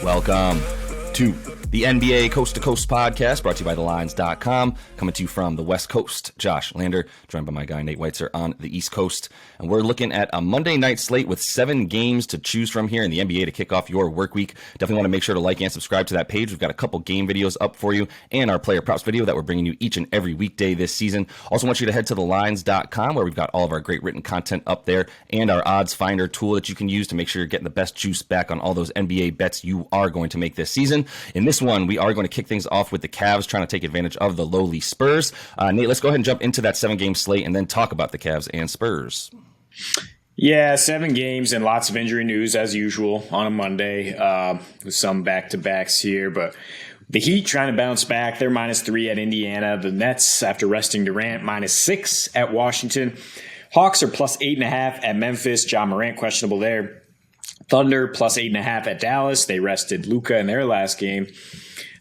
Welcome to the NBA Coast to Coast podcast, brought to you by thelines.com, coming to you from the West Coast. Josh Lander, joined by my guy Nate Weitzer on the East Coast. And we're looking at a Monday night slate with 7 games to choose from here in the NBA to kick off your work week. Definitely want to make sure to like and subscribe to that page. We've got a couple game videos up for you and our player props video that we're bringing you each and every weekday this season. Also want you to head to thelines.com, where we've got all of our great written content up there and our odds finder tool that you can use to make sure you're getting the best juice back on all those NBA bets you are going to make this season. In this one, we are going to kick things off with the Cavs trying to take advantage of the lowly Spurs. Nate, let's go ahead and jump into that 7-game slate and then talk about the Cavs and Spurs. Yeah, 7 games and lots of injury news as usual on a Monday, with some back-to-backs here. But the Heat trying to bounce back. They're -3 at Indiana. The Nets, after resting Durant, -6 at Washington. Hawks are +8.5 at Memphis. John Morant questionable there. Thunder +8.5 at Dallas. They rested Luka in their last game.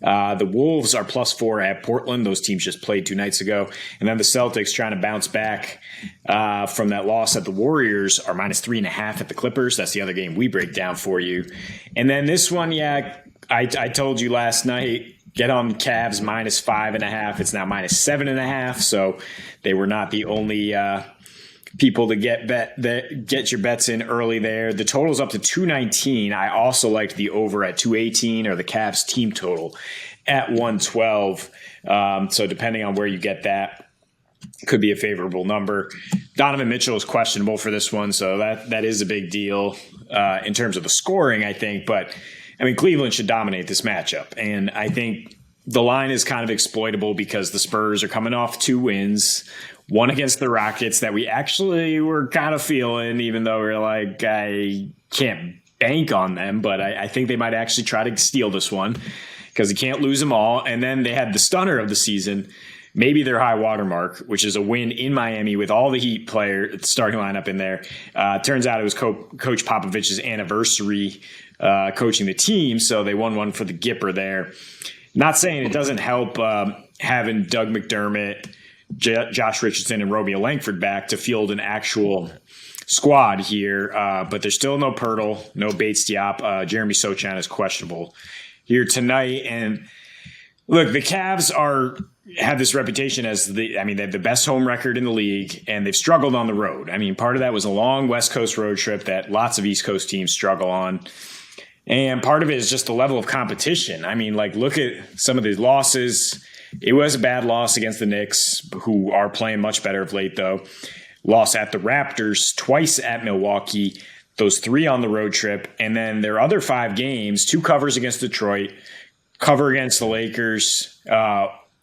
The Wolves are +4 at Portland. Those teams just played 2 nights ago. And then the Celtics, trying to bounce back from that loss at the Warriors, are -3.5 at the Clippers. That's the other game we break down for you. And then this one, I told you last night, get on Cavs -5.5. It's now -7.5. So they were not the only people to get your bets in early there. The total's up to 219. I also liked the over at 218, or the Cavs team total at 112. So depending on where you get that, could be a favorable number. Donovan Mitchell is questionable for this one, so that is a big deal in terms of the scoring, I think. But I mean, Cleveland should dominate this matchup, and I think the line is kind of exploitable because the Spurs are coming off 2 wins. One against the Rockets that we actually were kind of feeling, even though we're like, I can't bank on them, but I think they might actually try to steal this one because you can't lose them all. And then they had the stunner of the season, maybe their high watermark, which is a win in Miami with all the Heat starting lineup in there. Turns out it was Coach Popovich's anniversary coaching the team, so they won one for the Gipper there. Not saying it doesn't help having Doug McDermott, Josh Richardson, and Romeo Langford back to field an actual squad here. But there's still no Pirtle, no Bates-Diop. Jeremy Sochan is questionable here tonight. And look, the Cavs have this reputation as they have the best home record in the league, and they've struggled on the road. I mean, part of that was a long West Coast road trip that lots of East Coast teams struggle on. And part of it is just the level of competition. I mean, like, look at some of these losses. It was a bad loss against the Knicks, who are playing much better of late, though. Loss at the Raptors, twice at Milwaukee, those 3 on the road trip. And then their other 5 games, 2 covers against Detroit, cover against the Lakers.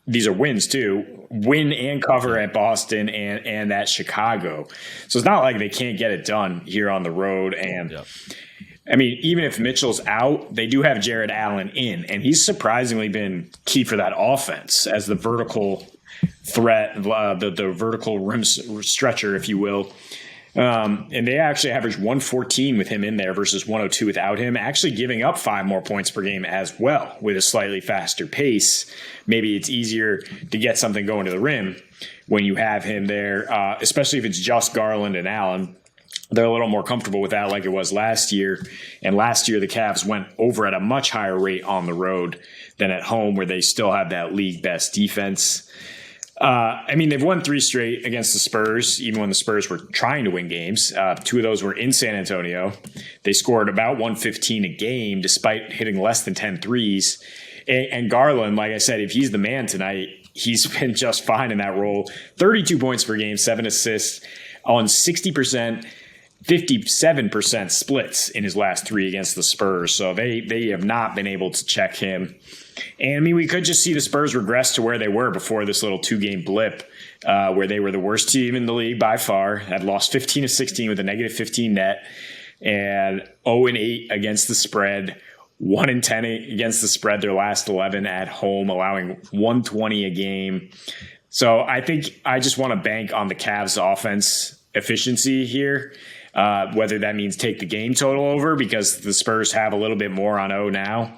These are wins, too. Win and cover at Boston and at Chicago. So it's not like they can't get it done here on the road. And I mean, even if Mitchell's out, they do have Jared Allen in, and he's surprisingly been key for that offense as the vertical threat, the vertical rim stretcher, if you will. And they actually averaged 114 with him in there versus 102 without him, actually giving up 5 more points per game as well with a slightly faster pace. Maybe it's easier to get something going to the rim when you have him there, especially if it's just Garland and Allen. They're a little more comfortable with that like it was last year. And last year, the Cavs went over at a much higher rate on the road than at home, where they still have that league best defense. I mean, they've won 3 straight against the Spurs, even when the Spurs were trying to win games. 2 of those were in San Antonio. They scored about 115 a game, despite hitting less than 10 threes. And Garland, like I said, if he's the man tonight, he's been just fine in that role. 32 points per game, 7 assists on 60%. 57% splits in his last 3 against the Spurs. So they have not been able to check him. And I mean, we could just see the Spurs regress to where they were before this little 2-game blip, where they were the worst team in the league by far, had lost 15 of 16 with a -15 net, and 0-8 against the spread, 1-10 against the spread their last 11 at home, allowing 120 a game. So I think I just want to bank on the Cavs offense efficiency here. Whether that means take the game total over because the Spurs have a little bit more on O now,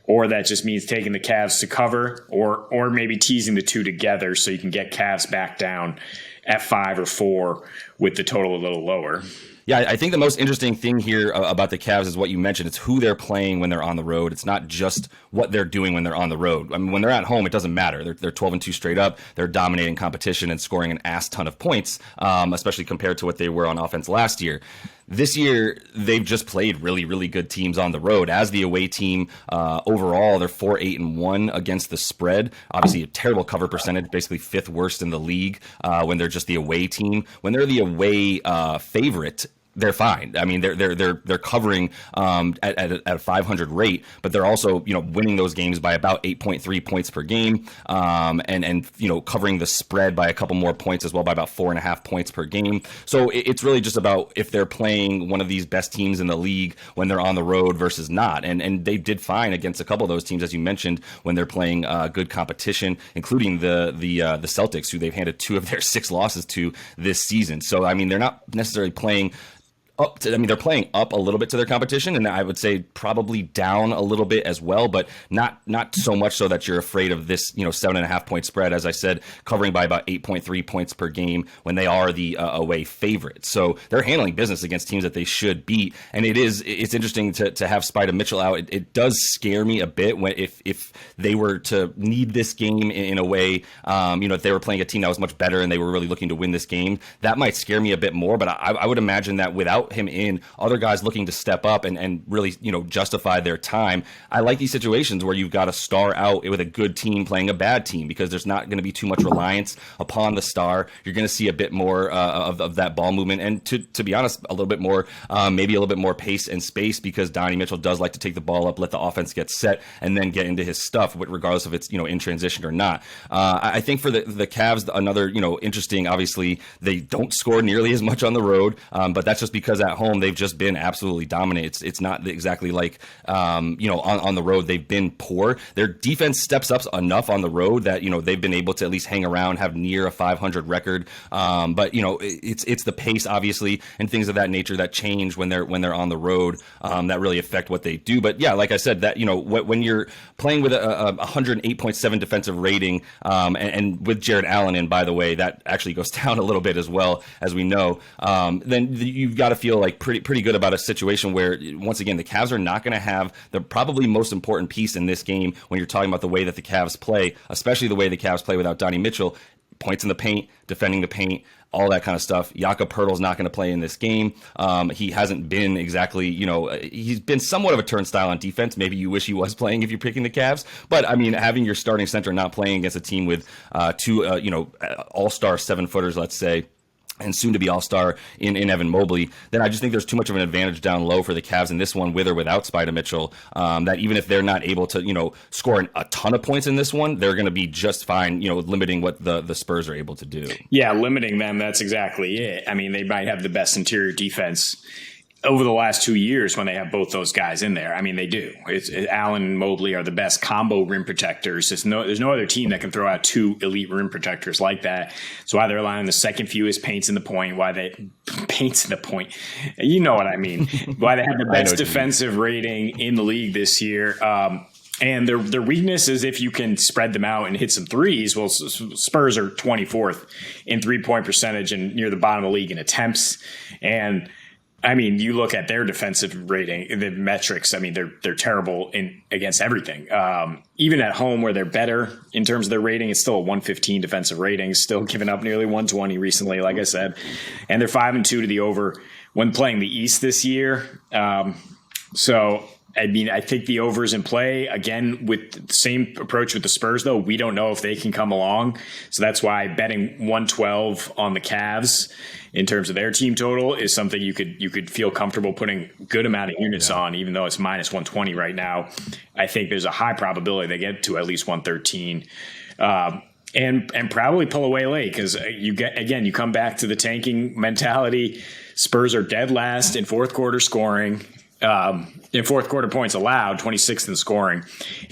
or that just means taking the Cavs to cover, or maybe teasing the 2 together so you can get Cavs back down at 5 or 4 with the total a little lower. Yeah, I think the most interesting thing here about the Cavs is what you mentioned. It's who they're playing when they're on the road. It's not just what they're doing when they're on the road. I mean, when they're at home, it doesn't matter. They're 12-2 straight up. They're dominating competition and scoring an ass ton of points, especially compared to what they were on offense last year. This year, they've just played really, really good teams on the road. As the away team, overall, they're 4-8-1 against the spread. Obviously, a terrible cover percentage, basically fifth worst in the league when they're just the away team. When they're the away favorite, they're fine. I mean, they're covering at a 500 rate, but they're also winning those games by about 8.3 points per game, and covering the spread by a couple more points as well, by about 4.5 points per game. So it's really just about if they're playing one of these best teams in the league when they're on the road versus not, and they did fine against a couple of those teams, as you mentioned, when they're playing good competition, including the Celtics, who they've handed 2 of their 6 losses to this season. So I mean, they're not necessarily playing they're playing up a little bit to their competition, and I would say probably down a little bit as well, but not so much so that you're afraid of this 7.5 point spread, as I said, covering by about 8.3 points per game when they are the away favorite. So they're handling business against teams that they should beat, and it's interesting to have Spida Mitchell out. It does scare me a bit when if they were to need this game in a way, if they were playing a team that was much better and they were really looking to win this game, that might scare me a bit more. But I would imagine that without him in, other guys looking to step up and really justify their time. I like these situations where you've got a star out with a good team playing a bad team, because there's not going to be too much reliance upon the star. You're going to see a bit more of that ball movement, and to be honest, a little bit more, maybe a little bit more pace and space, because Donnie Mitchell does like to take the ball up, let the offense get set, and then get into his stuff, regardless if it's in transition or not. I think for the Cavs, another interesting, obviously they don't score nearly as much on the road, but that's just because at home they've just been absolutely dominant. It's not exactly like on the road they've been poor. Their defense steps up enough on the road that they've been able to at least hang around, have near a 500 record. But it's the pace, obviously, and things of that nature that change when they're on the road, that really affect what they do. But yeah, like I said, that when you're playing with a 108.7 defensive rating, and with Jared Allen in, by the way, that actually goes down a little bit as well, as we know, then you've got to feel like pretty good about a situation where, once again, the Cavs are not going to have the probably most important piece in this game when you're talking about the way that the Cavs play, especially the way the Cavs play without Donnie Mitchell. Points in the paint, defending the paint, all that kind of stuff. Jakob Poeltl's not going to play in this game. He hasn't been exactly, he's been somewhat of a turnstile on defense. Maybe you wish he was playing if you're picking the Cavs. But, I mean, having your starting center not playing against a team with 2, all-star 7-footers, let's say, and soon to be all-star in Evan Mobley, then I just think there's too much of an advantage down low for the Cavs in this one, with or without Spida Mitchell, that even if they're not able to, score a ton of points in this one, they're going to be just fine, limiting what the Spurs are able to do. Yeah, limiting them, that's exactly it. I mean, they might have the best interior defense over the last 2 years when they have both those guys in there. I mean, they do. Allen and Mobley are the best combo rim protectors. There's no other team that can throw out 2 elite rim protectors like that. It's why they're allowing the second fewest paints in the point. You know what I mean. Why they have the best defensive rating in the league this year. And their weakness is if you can spread them out and hit some threes. Well, Spurs are 24th in 3-point percentage and near the bottom of the league in attempts. And I mean, you look at their defensive rating, the metrics. I mean, they're terrible against everything. Even at home, where they're better in terms of their rating, it's still a 115 defensive rating. Still giving up nearly 120 recently, like I said, and they're 5-2 to the over when playing the East this year. So I mean, I think the over is in play again with the same approach with the Spurs, though. We don't know if they can come along. So that's why betting 112 on the Cavs in terms of their team total is something you could feel comfortable putting good amount of units on, even though it's minus 120 right now. I think there's a high probability they get to at least 113. And probably pull away late, because you come back to the tanking mentality. Spurs are dead last in fourth quarter scoring. In fourth quarter points allowed, 26th in scoring.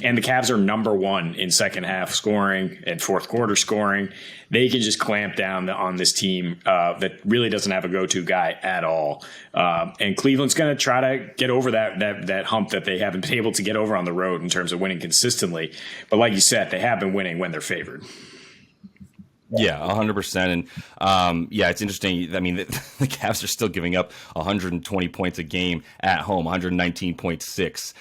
And the Cavs are number 1 in second half scoring and fourth quarter scoring. They can just clamp down on this team that really doesn't have a go-to guy at all. And Cleveland's going to try to get over that hump that they haven't been able to get over on the road in terms of winning consistently. But like you said, they have been winning when they're favored. Yeah, 100%. And yeah, it's interesting. I mean, the Cavs are still giving up 120 points a game at home, 119.6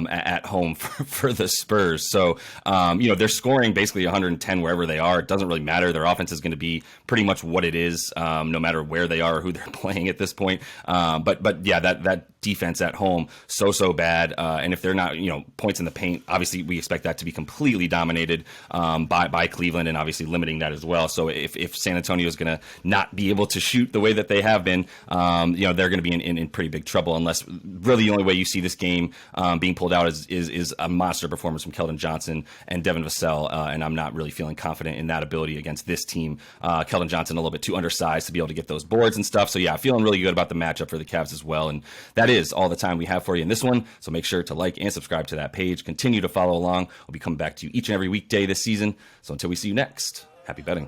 at home for the Spurs. So, they're scoring basically 110 wherever they are. It doesn't really matter. Their offense is going to be pretty much what it is, no matter where they are or who they're playing at this point. But yeah, that defense at home, so bad. And if they're not, points in the paint, obviously we expect that to be completely dominated by Cleveland, and obviously limiting that as well. So if San Antonio is going to not be able to shoot the way that they have been, they're going to be in pretty big trouble, unless really the only way you see this game being pulled out is a monster performance from Keldon Johnson and Devin Vassell. And I'm not really feeling confident in that ability against this team. Keldon Johnson a little bit too undersized to be able to get those boards and stuff. So yeah, feeling really good about the matchup for the Cavs as well. And that is all the time we have for you in this one. So make sure to like and subscribe to that page. Continue to follow along. We'll be coming back to you each and every weekday this season. So until we see you next, happy betting.